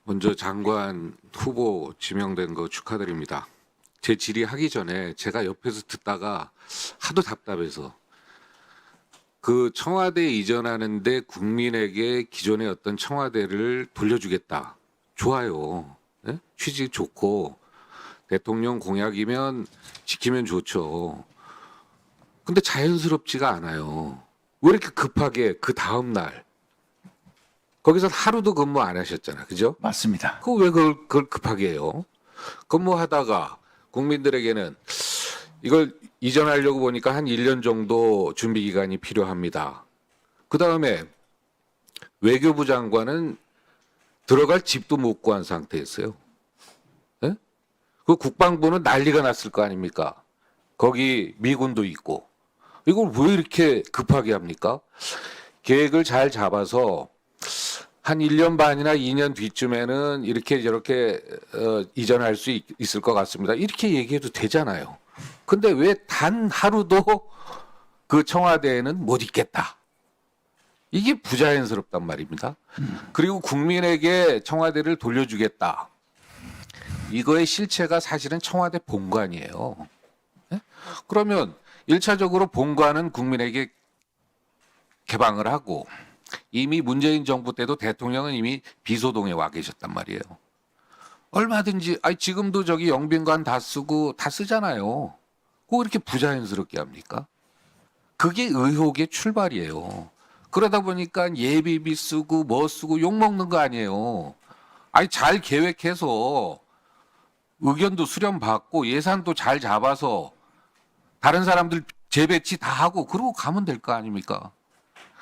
먼저 장관 후보 지명된 거 축하드립니다. 제 질의하기 전에 제가 옆에서 듣다가 하도 답답해서 그 청와대 이전하는데 국민에게 기존의 어떤 청와대를 돌려주겠다. 좋아요. 네? 취지 좋고 대통령 공약이면 지키면 좋죠. 근데 자연스럽지가 않아요. 왜 이렇게 급하게 그 다음 날 거기서 하루도 근무 안 하셨잖아. 그죠? 맞습니다. 왜 그걸 급하게 해요? 근무하다가 국민들에게는 이걸 이전하려고 보니까 한 1년 정도 준비 기간이 필요합니다. 그 다음에 외교부 장관은 들어갈 집도 못 구한 상태였어요. 예? 그 국방부는 난리가 났을 거 아닙니까? 거기 미군도 있고. 이걸 왜 이렇게 급하게 합니까? 계획을 잘 잡아서 한 1년 반이나 2년 뒤쯤에는 이렇게 저렇게 이전할 수 있을 것 같습니다. 이렇게 얘기해도 되잖아요. 근데 왜 단 하루도 그 청와대에는 못 있겠다. 이게 부자연스럽단 말입니다. 그리고 국민에게 청와대를 돌려주겠다. 이거의 실체가 사실은 청와대 본관이에요. 네? 그러면 1차적으로 본관은 국민에게 개방을 하고 이미 문재인 정부 때도 대통령은 이미 비소동에 와 계셨단 말이에요. 얼마든지 지금도 저기 영빈관 다 쓰고 다 쓰잖아요. 꼭 이렇게 부자연스럽게 합니까? 그게 의혹의 출발이에요. 그러다 보니까 예비비 쓰고 뭐 쓰고 욕 먹는 거 아니에요. 잘 계획해서 의견도 수렴받고 예산도 잘 잡아서 다른 사람들 재배치 다 하고 그러고 가면 될 거 아닙니까?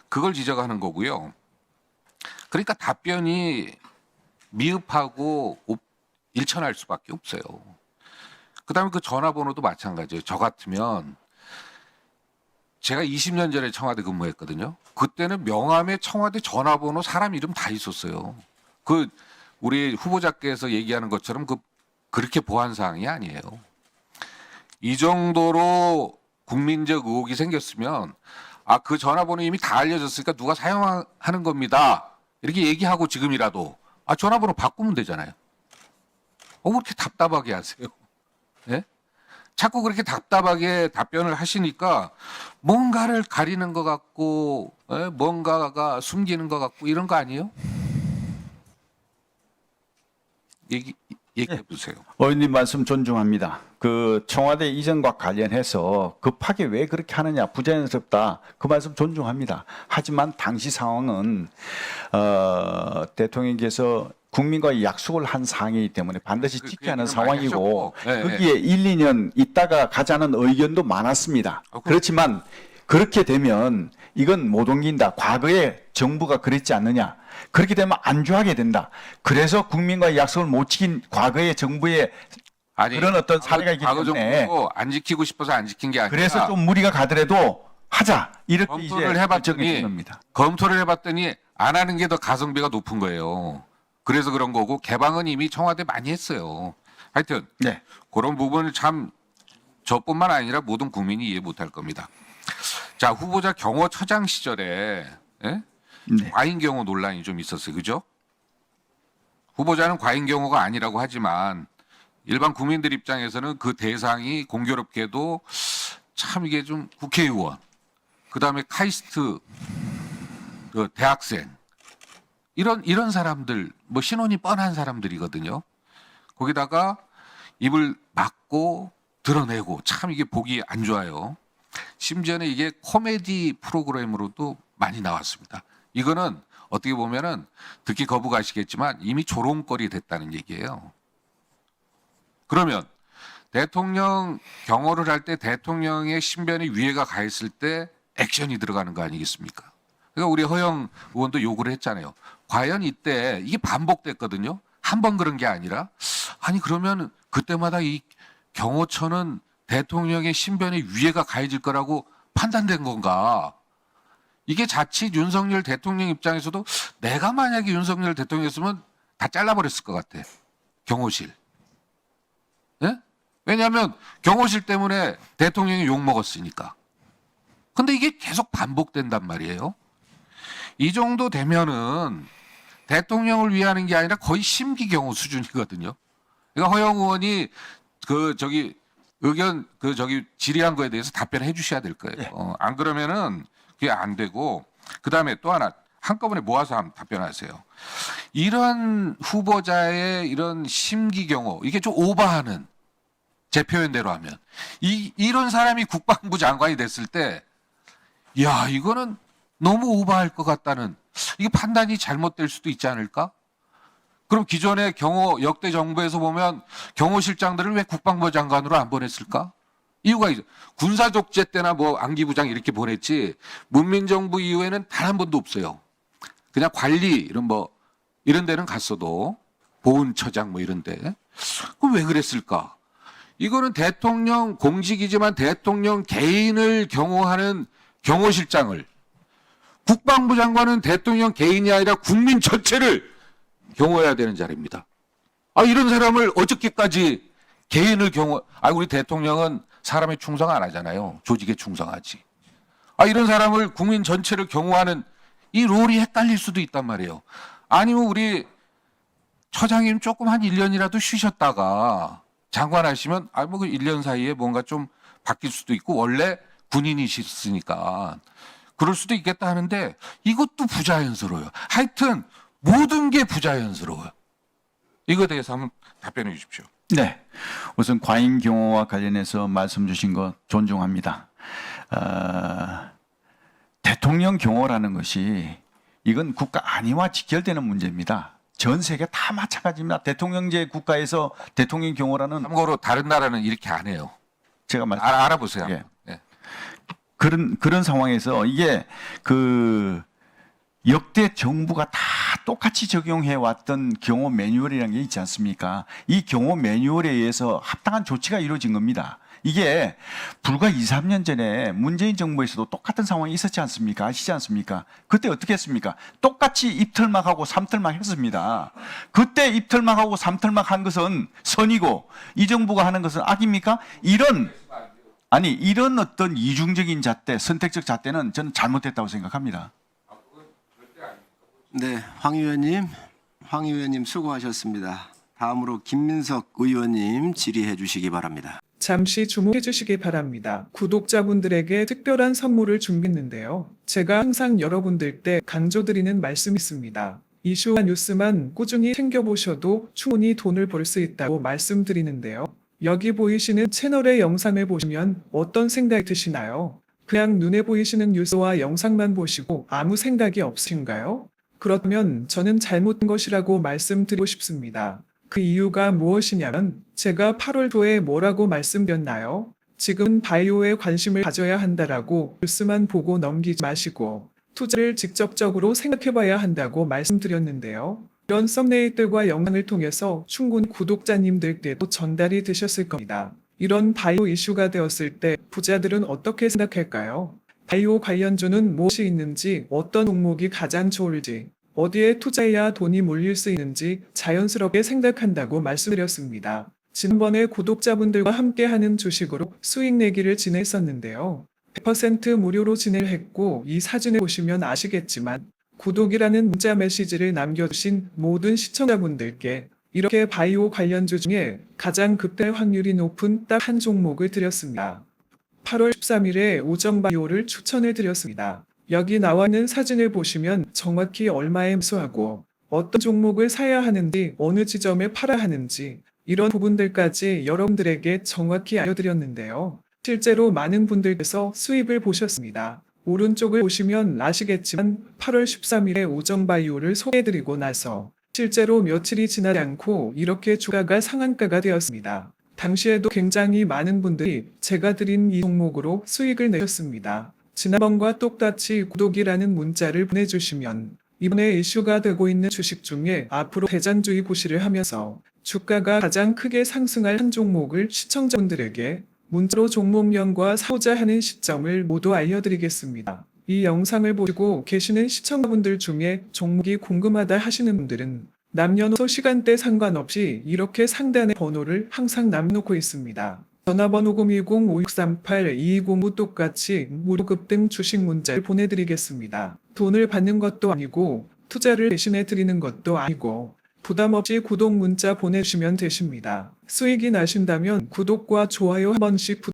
그걸 지적하는 거고요. 그러니까 답변이 미흡하고 일천할 수밖에 없어요. 그다음에 그 전화번호도 마찬가지예요. 저 같으면 제가 20년 전에 청와대 근무했거든요. 그때는 명함에 청와대 전화번호 사람 이름 다 있었어요. 그 우리 후보자께서 얘기하는 것처럼 그렇게 보안 사항이 아니에요. 이 정도로 국민적 의혹이 생겼으면 그 전화번호 이미 다 알려졌으니까 누가 사용하는 겁니다. 이렇게 얘기하고 지금이라도 전화번호 바꾸면 되잖아요. 왜 그렇게 답답하게 하세요? 네? 자꾸 그렇게 답답하게 답변을 하시니까 뭔가를 가리는 것 같고 뭔가가 숨기는 것 같고 이런 거 아니에요? 얘기해 보세요. 의원님 말씀 존중합니다. 그 청와대 이전과 관련해서 급하게 왜 그렇게 하느냐 부자연스럽다 그 말씀 존중합니다. 하지만 당시 상황은 대통령께서 국민과의 약속을 한 사항이기 때문에 반드시 지켜야 하는 상황이고 거기에 1, 2년 있다가 가자는 의견도 많았습니다. 그렇지만 그렇게 되면 이건 못 옮긴다. 과거에 정부가 그랬지 않느냐. 그렇게 되면 안주하게 된다. 그래서 국민과의 약속을 못 지킨 과거의 정부의 그런 어떤 사례가 있기 때문에 정부도 안 지키고 싶어서 안 지킨 게 아니라 그래서 좀 무리가 가더라도 하자. 이렇게 검토를 이제 해봤더니 겁니다. 검토를 해봤더니 안 하는 게 더 가성비가 높은 거예요. 그래서 그런 거고 개방은 이미 청와대 많이 했어요. 하여튼 네. 그런 부분을 참 저뿐만 아니라 모든 국민이 이해 못할 겁니다. 자, 후보자 경호처장 시절에 네. 과잉 경호 논란이 좀 있었어요. 그죠? 후보자는 과잉 경호가 아니라고 하지만 일반 국민들 입장에서는 그 대상이 공교롭게도 참 이게 좀 국회의원, 그다음에 카이스트 그 대학생 이런 사람들 뭐 신원이 뻔한 사람들이거든요. 거기다가 입을 막고 드러내고 참 이게 보기 안 좋아요. 심지어는 이게 코미디 프로그램으로도 많이 나왔습니다. 이거는 어떻게 보면은 듣기 거부가시겠지만 이미 조롱거리 됐다는 얘기예요. 그러면 대통령 경호를 할 때 대통령의 신변에 위해가 가 있을 때 액션이 들어가는 거 아니겠습니까? 그러니까 우리 허영 의원도 요구를 했잖아요. 과연 이때 이게 반복됐거든요. 한 번 그런 게 아니라 그러면 그때마다 이 경호처는 대통령의 신변에 위해가 가해질 거라고 판단된 건가? 이게 자칫 윤석열 대통령 입장에서도 내가 만약에 윤석열 대통령이었으면 다 잘라버렸을 것 같아. 경호실. 네? 왜냐하면 경호실 때문에 대통령이 욕먹었으니까. 근데 이게 계속 반복된단 말이에요. 이 정도 되면은 대통령을 위하는 게 아니라 거의 심기 경호 수준이거든요. 그러니까 허영 의원이 의견 질의한 거에 대해서 답변해 주셔야 될 거예요. 네. 안 그러면은 그게 안 되고, 그 다음에 또 하나 한꺼번에 모아서 한번 답변하세요. 이런 후보자의 이런 심기 경호, 이게 좀 오버하는, 제 표현대로 하면 이런 사람이 국방부 장관이 됐을 때, 야, 이거는 너무 오버할 것 같다는, 이게 판단이 잘못될 수도 있지 않을까? 그럼 기존의 역대 정부에서 보면 경호실장들을 왜 국방부 장관으로 안 보냈을까? 이유가 있어. 군사독재 때나 뭐 안기부장 이렇게 보냈지, 문민정부 이후에는 단 한 번도 없어요. 그냥 관리 이런 데는 갔어도, 보훈처장 뭐 이런 데. 그럼 왜 그랬을까? 이거는 대통령 공직이지만 대통령 개인을 경호하는 경호실장을, 국방부 장관은 대통령 개인이 아니라 국민 전체를 경호해야 되는 자리입니다. 이런 사람을 어저께까지 개인을 우리 대통령은 사람에 충성 안 하잖아요. 조직에 충성하지. 이런 사람을 국민 전체를 경호하는 이 롤이 헷갈릴 수도 있단 말이에요. 아니면 우리 처장님 조금 한 1년이라도 쉬셨다가 장관 하시면, 그 1년 사이에 뭔가 좀 바뀔 수도 있고, 원래 군인이셨으니까 그럴 수도 있겠다 하는데, 이것도 부자연스러워요. 하여튼 모든 게 부자연스러워요. 이거에 대해서 한번 답변해 주십시오. 네. 우선 과잉 경호와 관련해서 말씀 주신 것 존중합니다. 대통령 경호라는 것이 이건 국가 안위와 직결되는 문제입니다. 전 세계 다 마찬가지입니다. 대통령제 국가에서 대통령 경호라는, 참고로 다른 나라는 이렇게 안 해요. 제가 알아보세요. 예. 네. 그런 상황에서 이게 역대 정부가 다 똑같이 적용해 왔던 경호 매뉴얼이라는 게 있지 않습니까? 이 경호 매뉴얼에 의해서 합당한 조치가 이루어진 겁니다. 이게 불과 2, 3년 전에 문재인 정부에서도 똑같은 상황이 있었지 않습니까? 아시지 않습니까? 그때 어떻게 했습니까? 똑같이 입털막하고 삼털막 했습니다. 그때 입털막하고 삼털막 한 것은 선이고, 이 정부가 하는 것은 악입니까? 이런 어떤 이중적인 잣대, 선택적 잣대는 저는 잘못됐다고 생각합니다. 네, 황 의원님 수고하셨습니다. 다음으로 김민석 의원님 질의해 주시기 바랍니다. 잠시 주목해 주시기 바랍니다. 구독자분들에게 특별한 선물을 준비했는데요. 제가 항상 여러분들께 강조드리는 말씀이 있습니다. 이슈와 뉴스만 꾸준히 챙겨보셔도 충분히 돈을 벌 수 있다고 말씀드리는데요. 여기 보이시는 채널의 영상을 보시면 어떤 생각이 드시나요? 그냥 눈에 보이시는 뉴스와 영상만 보시고 아무 생각이 없으신가요? 그렇다면 저는 잘못된 것이라고 말씀드리고 싶습니다. 그 이유가 무엇이냐면, 제가 8월 초에 뭐라고 말씀드렸나요? 지금 바이오에 관심을 가져야 한다라고 뉴스만 보고 넘기지 마시고 투자를 직접적으로 생각해봐야 한다고 말씀드렸는데요. 이런 썸네일들과 영상을 통해서 충분히 구독자님들께도 전달이 되셨을 겁니다. 이런 바이오 이슈가 되었을 때 부자들은 어떻게 생각할까요? 바이오 관련주는 무엇이 있는지, 어떤 종목이 가장 좋을지, 어디에 투자해야 돈이 몰릴 수 있는지 자연스럽게 생각한다고 말씀드렸습니다. 지난번에 구독자분들과 함께하는 주식으로 수익 내기를 진행했었는데요. 100% 무료로 진행을 했고, 이 사진을 보시면 아시겠지만 구독이라는 문자 메시지를 남겨주신 모든 시청자분들께 이렇게 바이오 관련주 중에 가장 급등 확률이 높은 딱 한 종목을 드렸습니다. 8월 13일에 오정바이오를 추천해 드렸습니다. 여기 나와 있는 사진을 보시면 정확히 얼마에 매수하고 어떤 종목을 사야 하는지, 어느 지점에 팔아야 하는지, 이런 부분들까지 여러분들에게 정확히 알려드렸는데요. 실제로 많은 분들께서 수입을 보셨습니다. 오른쪽을 보시면 아시겠지만 8월 13일에 오정바이오를 소개해드리고 나서 실제로 며칠이 지나지 않고 이렇게 주가가 상한가가 되었습니다. 당시에도 굉장히 많은 분들이 제가 드린 이 종목으로 수익을 내셨습니다. 지난번과 똑같이 구독이라는 문자를 보내주시면 이번에 이슈가 되고 있는 주식 중에 앞으로 대장주의 고시를 하면서 주가가 가장 크게 상승할 한 종목을 시청자분들에게 문자로 종목명과 사고자 하는 시점을 모두 알려드리겠습니다. 이 영상을 보시고 계시는 시청자분들 중에 종목이 궁금하다 하시는 분들은 남녀노소 시간대 상관없이 이렇게 상단에 번호를 항상 남겨놓고 있습니다. 전화번호 010-5638-2205 똑같이 무료 급등 주식 문자를 보내드리겠습니다. 돈을 받는 것도 아니고 투자를 대신해 드리는 것도 아니고 부담 없이 구독 문자 보내주시면 되십니다. 수익이 나신다면 구독과 좋아요 한 번씩